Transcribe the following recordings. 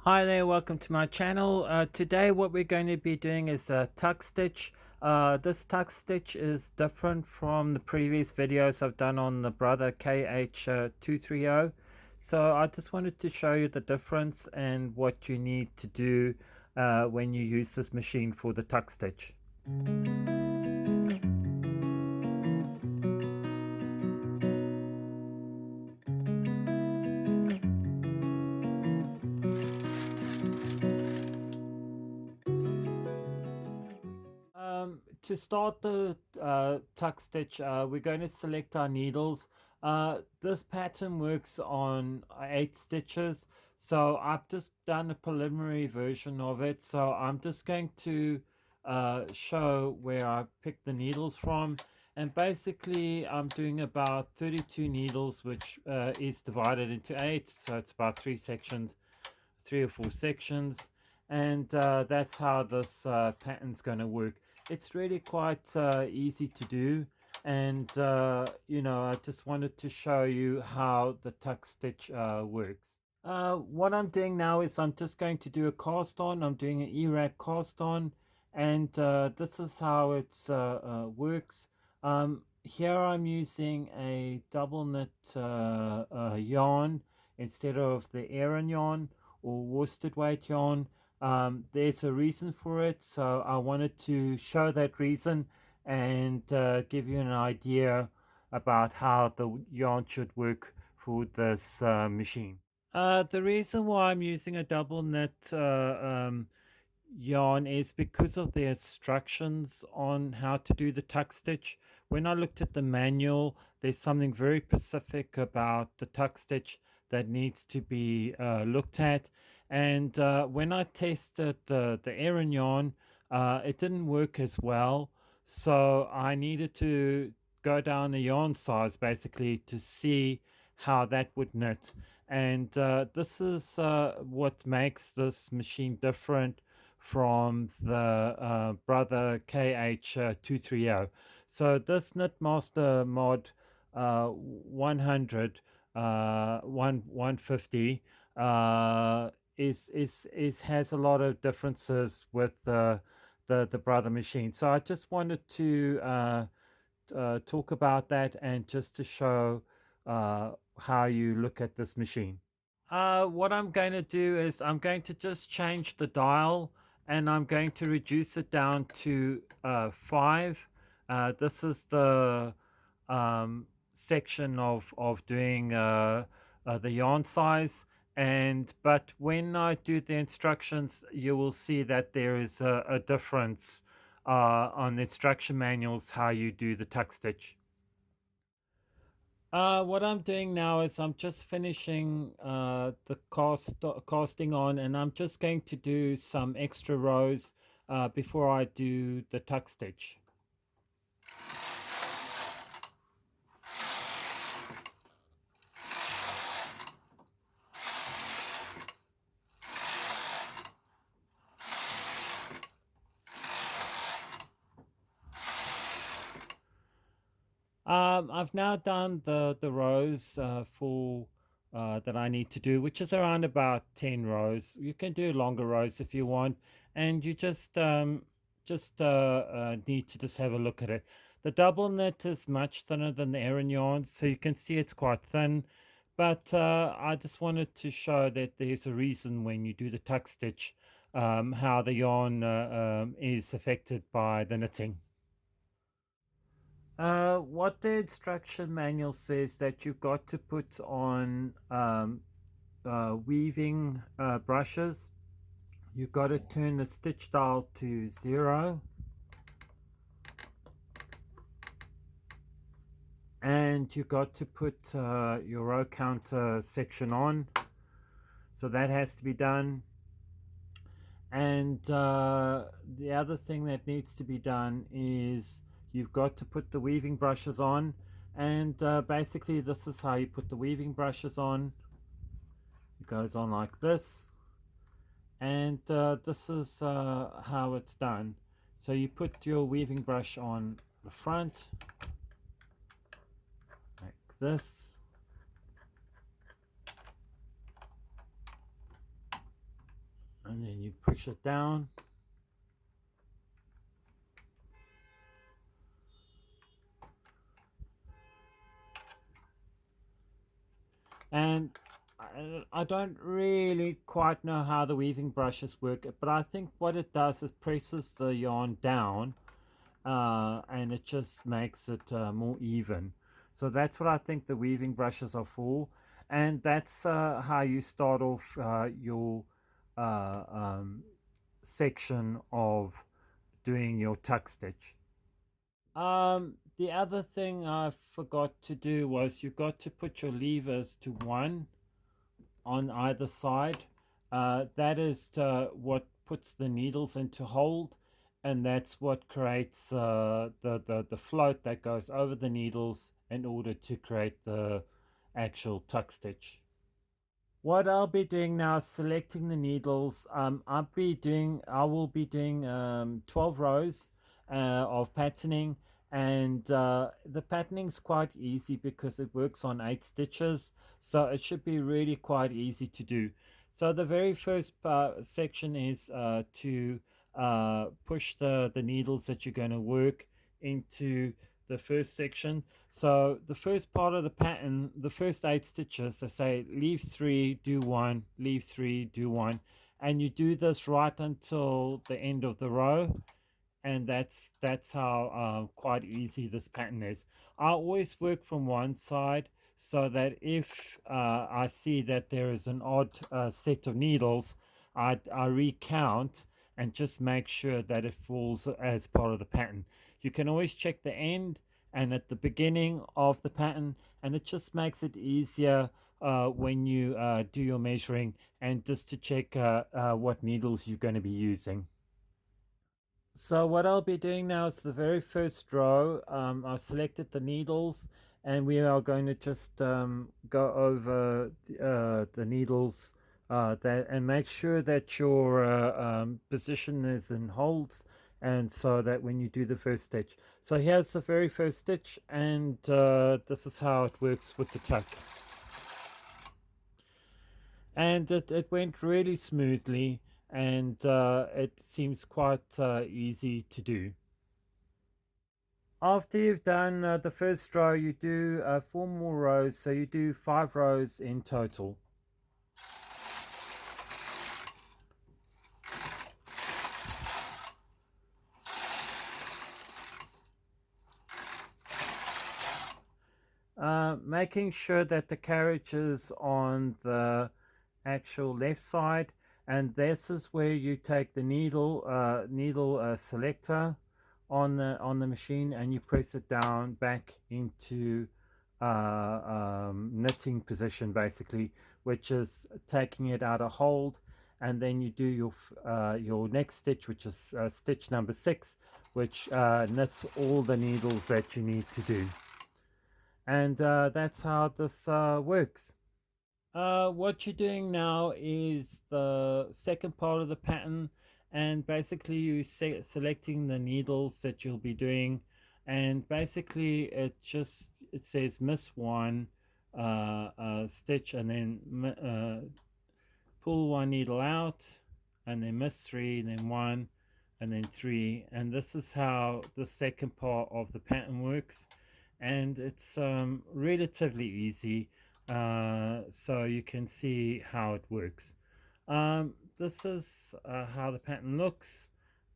Hi there, welcome to my channel. Today what we're going to be doing is a tuck stitch. This tuck stitch is different from the previous videos I've done on the Brother KH230. So I just wanted to show you the difference and what you need to do when you use this machine for the tuck stitch. To start the tuck stitch, we're going to select our needles. This pattern works on 8 stitches, so I've just done a preliminary version of it. So I'm just going to show where I picked the needles from, and basically I'm doing about 32 needles, which is divided into 8, so it's about 3 or 4 sections, and that's how this pattern's going to work. It's really quite easy to do, and I just wanted to show you how the tuck stitch works. What I'm doing now is I'm just going to do a cast on. I'm doing an E-rag cast on, and this is how it works. Here I'm using a double knit yarn instead of the Aran yarn or worsted weight yarn. There's a reason for it, so I wanted to show that reason and give you an idea about how the yarn should work for this machine. The reason why I'm using a double knit yarn is because of the instructions on how to do the tuck stitch. When I looked at the manual, there's something very specific about the tuck stitch that needs to be looked at. And when I tested the Aran yarn, it didn't work as well. So I needed to go down a yarn size basically to see how that would knit. And this is what makes this machine different from the Brother KH230. So this Knitmaster mod 100 150 is has a lot of differences with the Brother machine. So I just wanted to talk about that and just to show how you look at this machine. What I'm going to do is I'm going to just change the dial, and I'm going to reduce it down to 5. This is the section of doing the yarn size. But when I do the instructions, you will see that there is a difference on the instruction manuals how you do the tuck stitch. What I'm doing now is I'm just finishing the casting on, and I'm just going to do some extra rows before I do the tuck stitch. I've now done the rows for that I need to do, which is around about 10 rows. You can do longer rows if you want, and you just need to just have a look at it. The double knit is much thinner than the Aran yarn, so you can see it's quite thin. But I just wanted to show that there's a reason when you do the tuck stitch, how the yarn is affected by the knitting. What the instruction manual says that you've got to put on weaving brushes. You've got to turn the stitch dial to 0, and you've got to put your row counter section on. So that has to be done. And the other thing that needs to be done is you've got to put the weaving brushes on, and basically this is how you put the weaving brushes on. It goes on like this, and this is how it's done. So you put your weaving brush on the front like this, and then you push it down. And I don't really quite know how the weaving brushes work, but I think what it does is presses the yarn down, and it just makes it more even. So that's what I think the weaving brushes are for, and that's how you start off your uh, um, section of doing your tuck stitch. The other thing I forgot to do was you got to put your levers to one on either side. That is what puts the needles into hold, and that's what creates the float that goes over the needles in order to create the actual tuck stitch. What I'll be doing now is selecting the needles. I will be doing 12 rows of patterning, and the patterning is quite easy because it works on 8 stitches, so it should be really quite easy to do. So the very first section is to push the needles that you're going to work into the first section. So the first part of the pattern, the first 8 stitches, they say leave 3, do 1, leave 3, do 1, and you do this right until the end of the row, and that's how quite easy this pattern is. I always work from one side so that if I see that there is an odd set of needles, I recount and just make sure that it falls as part of the pattern. You can always check the end and at the beginning of the pattern, and it just makes it easier when you do your measuring and just to check what needles you're going to be using. So what I'll be doing now is the very first row. I've selected the needles, and we are going to just go over the needles that and make sure that your position is in holds, and so that when you do the first stitch. So here's the very first stitch, and this is how it works with the tuck. And it went really smoothly, and it seems quite easy to do. After you've done the first row, you do 4 more rows, so you do 5 rows in total. Making sure that the carriage is on the actual left side, and this is where you take the needle selector on the machine, and you press it down back into knitting position, basically, which is taking it out of hold, and then you do your next stitch, which is stitch number 6, which knits all the needles that you need to do. And that's how this works. What you're doing now is the second part of the pattern, and basically you selecting the needles that you'll be doing, and basically it says miss one stitch, and then pull one needle out, and then miss 3, then 1, and then 3, and this is how the second part of the pattern works, and it's relatively easy, so you can see how it works. This is how the pattern looks,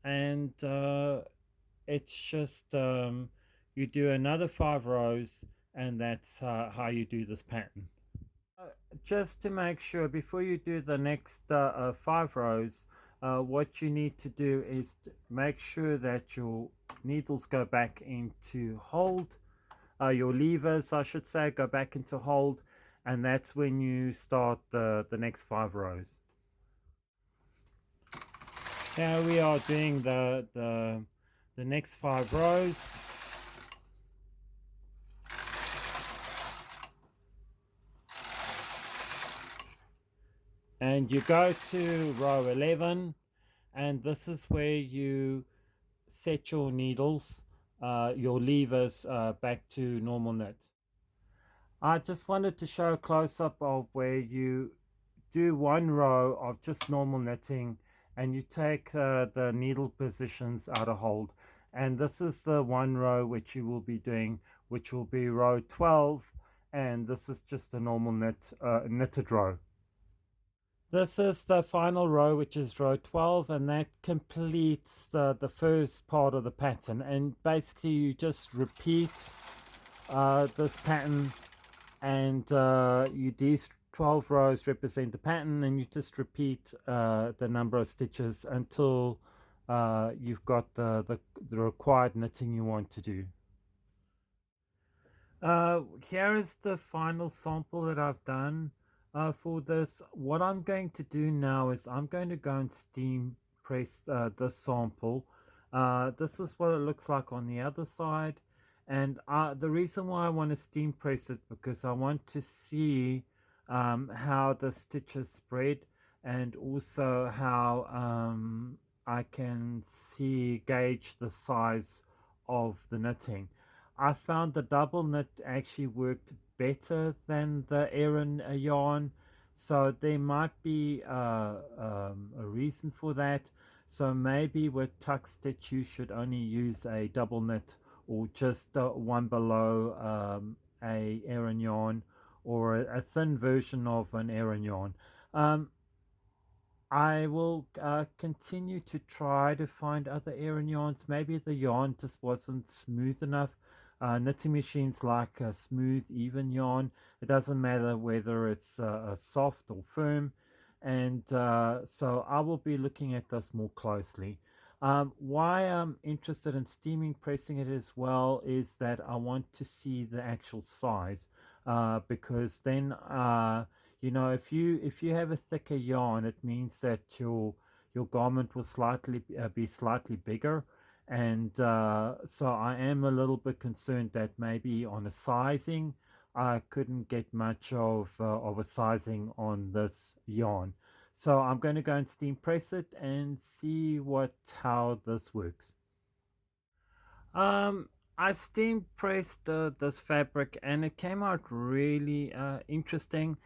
and it's just you do another 5 rows, and that's how you do this pattern. Just to make sure, before you do the next 5 rows, what you need to do is to make sure that your needles go back into hold, your levers, I should say, go back into hold, and that's when you start the next 5 rows. Now we are doing the next 5 rows. And you go to row 11, and this is where you set your needles, your levers back to normal knit. I just wanted to show a close-up of where you do 1 row of just normal knitting, and you take the needle positions out of hold. And this is the one row which you will be doing, which will be row 12, and this is just a normal knitted row. This is the final row, which is row 12, and that completes the first part of the pattern. And basically you just repeat this pattern, and these 12 rows represent the pattern, and you just repeat the number of stitches until you've got the required knitting you want to do. Here is the final sample that I've done for this. What I'm going to do now is I'm going to go and steam press this sample. This is what it looks like on the other side, and the reason why I want to steam press it, because I want to see how the stitches spread, and also how I can gauge the size of the knitting. I found the double knit actually worked better than the Aran yarn, so there might be a reason for that. So maybe with tuck stitch you should only use a double knit, or just one below a Aran yarn, or a thin version of an Aran yarn. I will continue to try to find other Aran yarns. Maybe the yarn just wasn't smooth enough. Knitting machines like a smooth, even yarn. It doesn't matter whether it's soft or firm. And so I will be looking at this more closely. Why I'm interested in steaming pressing it as well is that I want to see the actual size, because then you know, if you have a thicker yarn, it means that your garment will be slightly bigger, and so I am a little bit concerned that maybe on a sizing I couldn't get much of a sizing on this yarn. So I'm going to go and steam press it and see how this works. Um, I steam pressed this fabric, and it came out really interesting.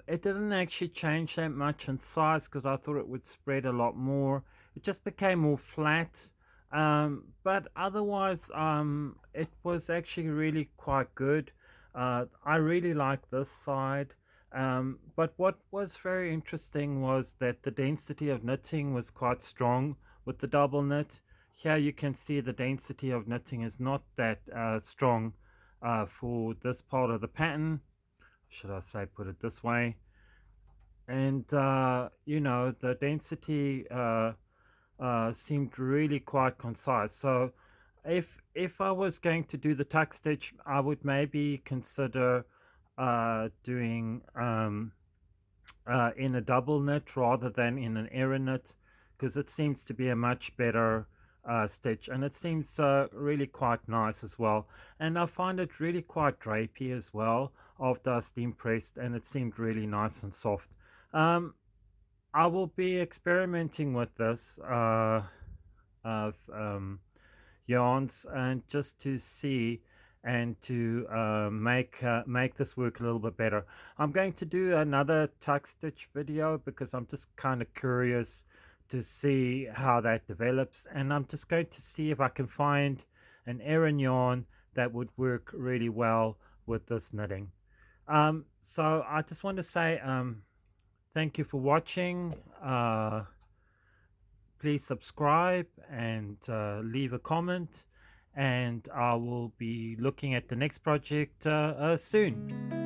It didn't actually change that much in size because I thought it would spread a lot more. It just became more flat. But otherwise, it was actually really quite good. I really like this side. But what was very interesting was that the density of knitting was quite strong with the double knit. Here you can see the density of knitting is not that strong for this part of the pattern. Should I say, put it this way? And you know, the density seemed really quite concise. So if I was going to do the tuck stitch, I would maybe consider doing in a double knit rather than in an Aran knit, because it seems to be a much better stitch, and it seems really quite nice as well. And I find it really quite drapey as well after I steam pressed, and it seemed really nice and soft. um, I will be experimenting with this of yarns, and just to see and to make this work a little bit better. I'm going to do another tuck stitch video because I'm just kind of curious to see how that develops, and I'm just going to see if I can find an Aran yarn that would work really well with this knitting. So I just want to say thank you for watching. Please subscribe and leave a comment, and I will be looking at the next project soon.